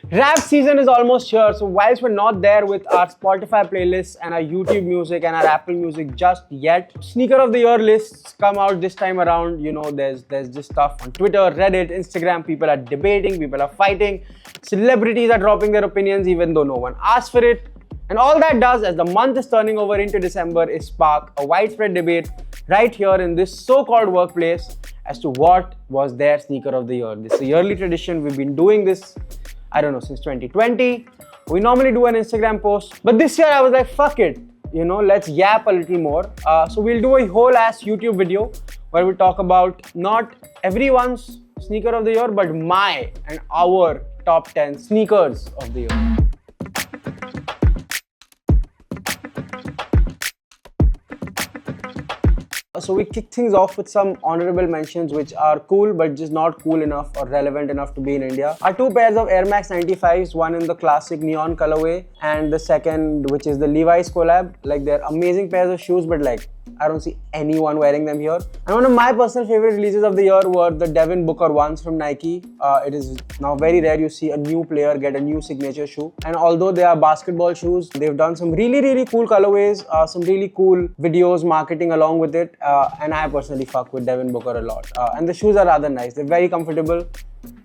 Rap season is almost here, so whilst we're not there with our Spotify playlists and our YouTube music and our Apple Music just yet, Sneaker of the Year lists come out this time around. You know, there's just stuff on Twitter, Reddit, Instagram. People are debating, people are fighting, celebrities are dropping their opinions even though no one asked for it. And all that does, as the month is turning over into December, is spark a widespread debate right here in this so-called workplace as to what was their Sneaker of the Year. This is a yearly tradition. We've been doing this, I don't know, since 2020. We normally do an Instagram post, but this year I was like, fuck it, you know, let's yap a little more. So we'll do a whole ass YouTube video where we talk about not everyone's Sneaker of the Year, but my and our top 10 sneakers of the year. So we kick things off with some honorable mentions which are cool but just not cool enough or relevant enough to be in India. Our two pairs of Air Max 95s, one in the classic neon colorway and the second which is the Levi's collab. Like, they're amazing pairs of shoes, but like I don't see anyone wearing them here. And one of my personal favorite releases of the year were the Devin Booker ones from Nike. It is now very rare you see a new player get a new signature shoe. And although they are basketball shoes, they've done some really cool colorways, some really cool videos, marketing along with it. And I personally fuck with Devin Booker a lot. And the shoes are rather nice. They're very comfortable.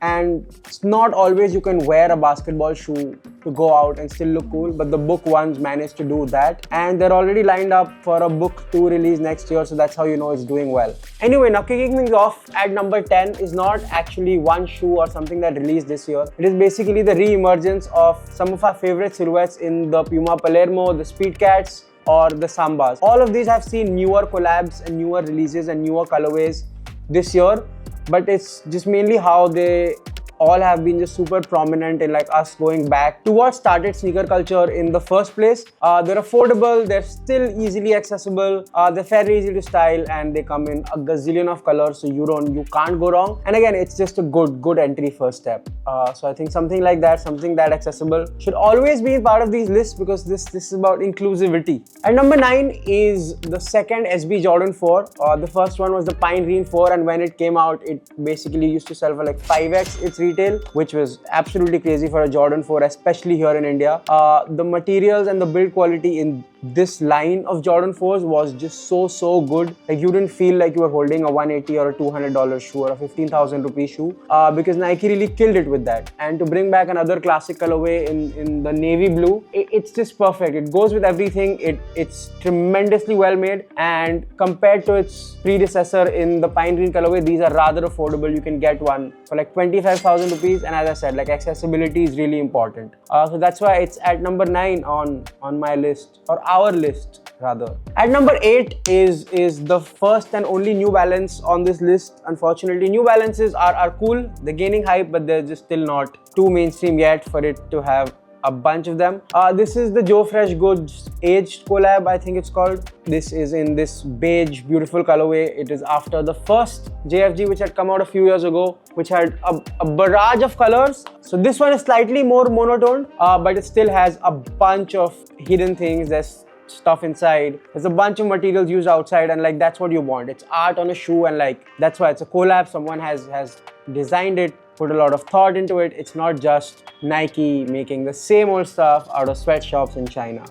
And it's not always you can wear a basketball shoe to go out and still look cool, but the Book ones managed to do that. And they're already lined up for a Book 2 release next year, so that's how you know it's doing well. Anyway, now kicking things off at number 10 is not actually one shoe or something that released this year. It is basically the re-emergence of some of our favorite silhouettes in the Puma Palermo, the Speed Cats, or the Sambas. All of these have seen newer collabs and newer releases and newer colorways this year, but it's just mainly how they all have been just super prominent in like us going back to what started sneaker culture in the first place. They're affordable, they're still easily accessible, they're fairly easy to style, and they come in a gazillion of colors, so you can't go wrong. And again, it's just a good entry first step. So I think something like that, something that accessible should always be part of these lists, because this is about inclusivity. And number 9 is the second SB Jordan 4. The first one was the Pine Green 4, and when it came out, it basically used to sell for like 5x its retail, which was absolutely crazy for a Jordan 4, especially here in India. The materials and the build quality in this line of Jordan 4s was just so good. Like, you didn't feel like you were holding a $180 or a $200 shoe or a 15,000 rupee shoe, because Nike really killed it with that. And to bring back another classic colorway in the navy blue, it's just perfect. It goes with everything. It's tremendously well made, and compared to its predecessor in the Pine Green colorway, these are rather affordable. You can get one for like 25,000 rupees, and as I said, like, accessibility is really important. So that's why it's at number 9 on my list, or our list rather. At number 8 is the first and only New Balance on this list. Unfortunately, New Balances are cool. They're gaining hype, but they're just still not too mainstream yet for it to have a bunch of them. This is the Joe Fresh Goods Aged collab, I think it's called. This is in this beige, beautiful colorway. It is after the first JFG, which had come out a few years ago, which had a barrage of colors. So this one is slightly more monotoned, but it still has a bunch of hidden things. There's stuff inside, there's a bunch of materials used outside, and like, that's what you want. It's art on a shoe, and like, that's why it's a collab. Someone has designed it, put a lot of thought into it. It's not just Nike making the same old stuff out of sweatshops in China,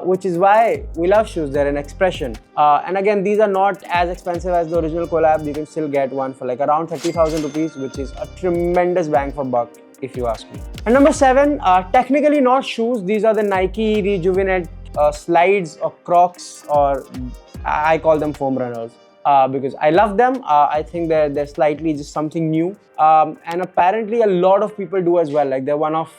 which is why we love shoes. They're an expression. And again, these are not as expensive as the original collab. You can still get one for like around 30,000 rupees, which is a tremendous bang for buck, if you ask me. And number 7, technically not shoes. These are the Nike Rejuvenate slides or Crocs, or I call them foam runners, because I love them. I think they're slightly just something new, and apparently a lot of people do as well. Like, they're one of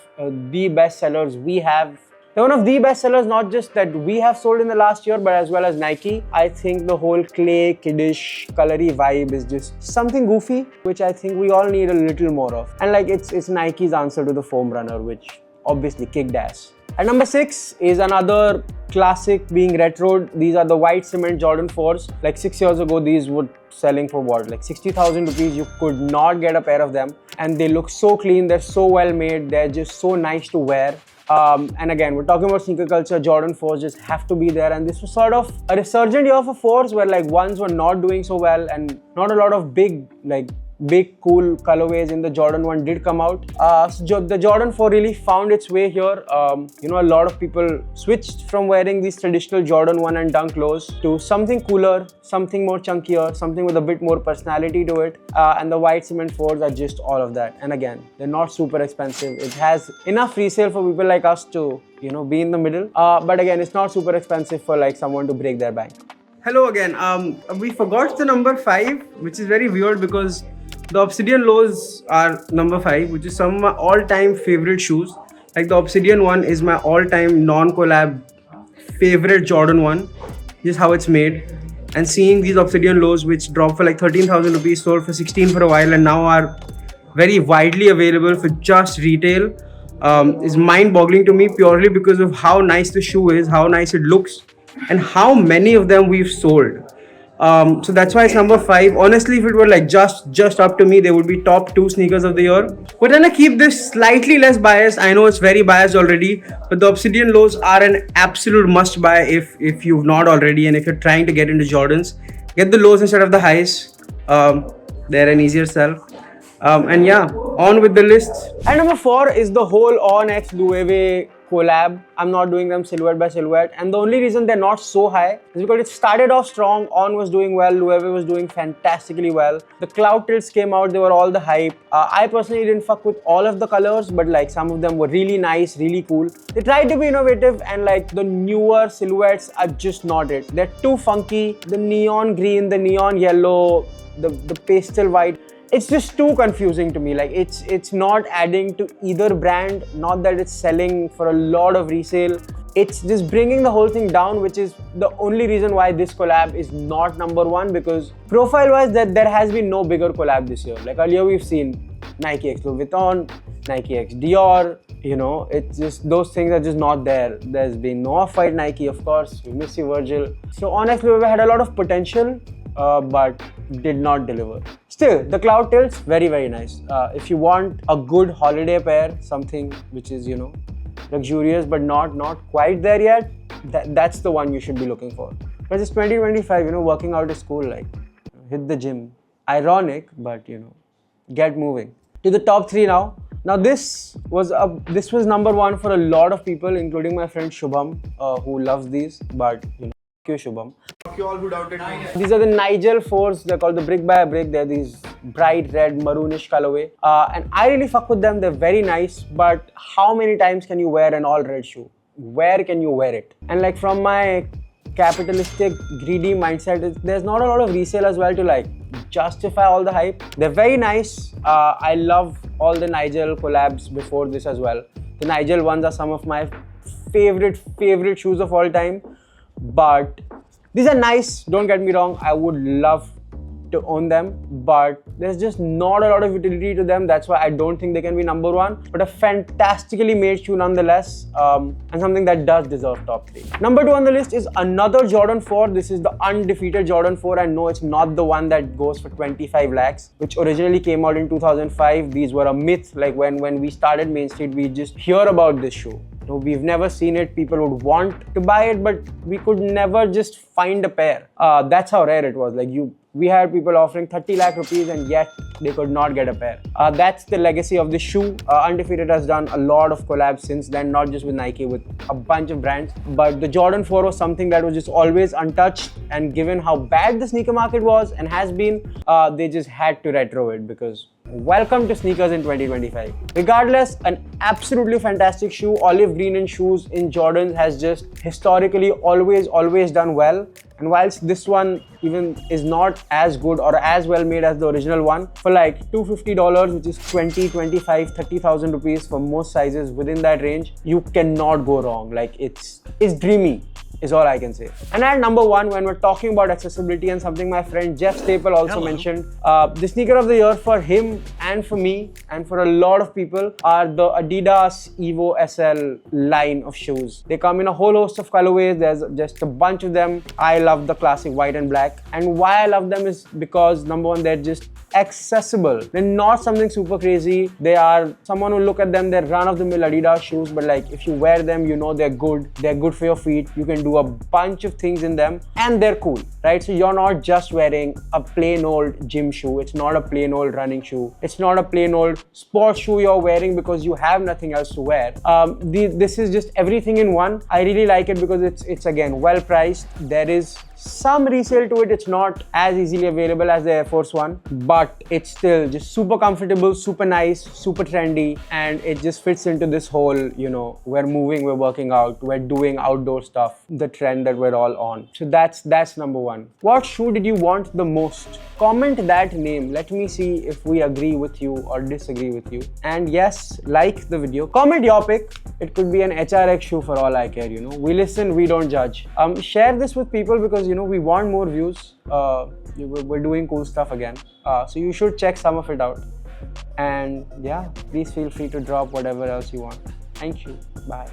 the best sellers we have. They're one of the best sellers, not just that we have sold in the last year, but as well as Nike. I think the whole clay, kiddish, colory vibe is just something goofy, which I think we all need a little more of. And like, it's Nike's answer to the foam runner, which obviously kicked ass. At number 6 is another classic being retroed. These are the white cement Jordan 4s. Like, 6 years ago, these were selling for what, like 60,000 rupees. You could not get a pair of them, and they look so clean. They're so well made. They're just so nice to wear. And again, we're talking about sneaker culture. Jordan 4s just have to be there, and this was sort of a resurgent year for 4s, where like ones were not doing so well, and not a lot of big like big cool colorways in the Jordan 1 did come out. The Jordan 4 really found its way here. You know, a lot of people switched from wearing these traditional Jordan 1 and Dunk lows to something cooler, something more chunkier, something with a bit more personality to it. And the white cement 4s are just all of that. And again, they're not super expensive. It has enough resale for people like us to, you know, be in the middle. But again, it's not super expensive for like someone to break their bank. Hello again. We forgot the number 5, which is very weird because the Obsidian lows are number 5, which is some of my all-time favorite shoes. Like the Obsidian one is my all-time non-collab favorite Jordan 1. Just how it's made. And seeing these Obsidian lows, which dropped for like 13,000 rupees, sold for 16 for a while, and now are very widely available for just retail, is mind-boggling to me purely because of how nice the shoe is, how nice it looks, and how many of them we've sold. So that's why it's number 5. Honestly, if it were like just up to me, they would be top 2 sneakers of the year. But then I keep this slightly less biased. I know it's very biased already, but the Obsidian lows are an absolute must buy if you've not already, and if you're trying to get into Jordans. Get the lows instead of the highs. They're an easier sell. And yeah, on with the list. And number 4 is the whole On X Loewe collab. I'm not doing them silhouette by silhouette, and the only reason they're not so high is because it started off strong. On was doing well, Loewe was doing fantastically well. The cloud tilts came out, they were all the hype. I personally didn't fuck with all of the colors, but like some of them were really nice, really cool. They tried to be innovative, and like the newer silhouettes are just not it. They're too funky. The neon green, the neon yellow, the pastel white, it's just too confusing to me. Like it's not adding to either brand. Not that it's selling for a lot of resale. It's just bringing the whole thing down, which is the only reason why this collab is not number 1, because profile wise there has been no bigger collab this year. Like earlier we've seen Nike X Louis Vuitton, Nike X Dior, you know, it's just those things are just not there. There's been no Off-White Nike, of course, we miss you Virgil. So On X Louis had a lot of potential, but did not deliver. Still, the cloud tilts, very, very nice. If you want a good holiday pair, something which is, you know, luxurious but not quite there yet, that's the one you should be looking for. But it's 2025, you know, working out is cool, like, hit the gym. Ironic, but, you know, get moving. To the top 3 now. Now this was number 1 for a lot of people, including my friend Shubham, who loves these, but, you know, Shubham. You all who doubted me. These are the Nigel 4s. They're called the Brick by a Brick. They're these bright red maroonish colorway, and I really fuck with them. They're very nice, but how many times can you wear an all red shoe? Where can you wear it? And like from my capitalistic greedy mindset, there's not a lot of resale as well to like justify all the hype. They're very nice. I love all the Nigel collabs before this as well. The Nigel ones are some of my favorite shoes of all time. But these are nice, don't get me wrong, I would love to own them, but there's just not a lot of utility to them. That's why I don't think they can be number 1, but a fantastically made shoe nonetheless, and something that does deserve top 3. Number 2 on the list is another Jordan 4. This is the undefeated Jordan 4, and no, it's not the one that goes for 25 lakhs, which originally came out in 2005. These were a myth. Like when we started Mainstreet, we just hear about this shoe. No, we've never seen it. People would want to buy it, but we could never just find a pair. That's how rare it was. Like we had people offering 30 lakh rupees and yet they could not get a pair. That's the legacy of this shoe. Undefeated has done a lot of collabs since then, not just with Nike, with a bunch of brands. But the Jordan 4 was something that was just always untouched, and given how bad the sneaker market was and has been, they just had to retro it, because welcome to sneakers in 2025. Regardless, an absolutely fantastic shoe. Olive green in shoes in Jordans has just historically always done well. And whilst this one even is not as good or as well made as the original one, for like $250, which is 20, 25, 30,000 rupees for most sizes within that range, you cannot go wrong. Like it's dreamy, is all I can say. And at number 1, when we're talking about accessibility, and something my friend Jeff Staple also mentioned, the sneaker of the year for him and for me and for a lot of people are the Adidas Evo SL line of shoes. They come in a whole host of colorways. There's just a bunch of them. I love the classic white and black. And why I love them is because, number 1, they're just accessible. They're not something super crazy. They are, someone will look at them, they're run-of-the-mill Adidas shoes, but like if you wear them, you know they're good. They're good for your feet. You can do do a bunch of things in them, and they're cool, right? So you're not just wearing a plain old gym shoe. It's not a plain old running shoe. It's not a plain old sports shoe you're wearing because you have nothing else to wear. This is just everything in one. I really like it because it's again well priced. There is some resale to it. It's not as easily available as the Air Force One, but it's still just super comfortable, super nice, super trendy, and it just fits into this whole, you know, we're moving, we're working out, we're doing outdoor stuff, the trend that we're all on. So that's number one. What shoe did you want the most? Comment that name. Let me see if we agree with you or disagree with you. And yes, like the video. Comment your pick. It could be an HRX shoe for all I care, you know. We listen, we don't judge. Share this with people because, you know, we want more views. We're doing cool stuff again. So you should check some of it out. And yeah, please feel free to drop whatever else you want. Thank you. Bye.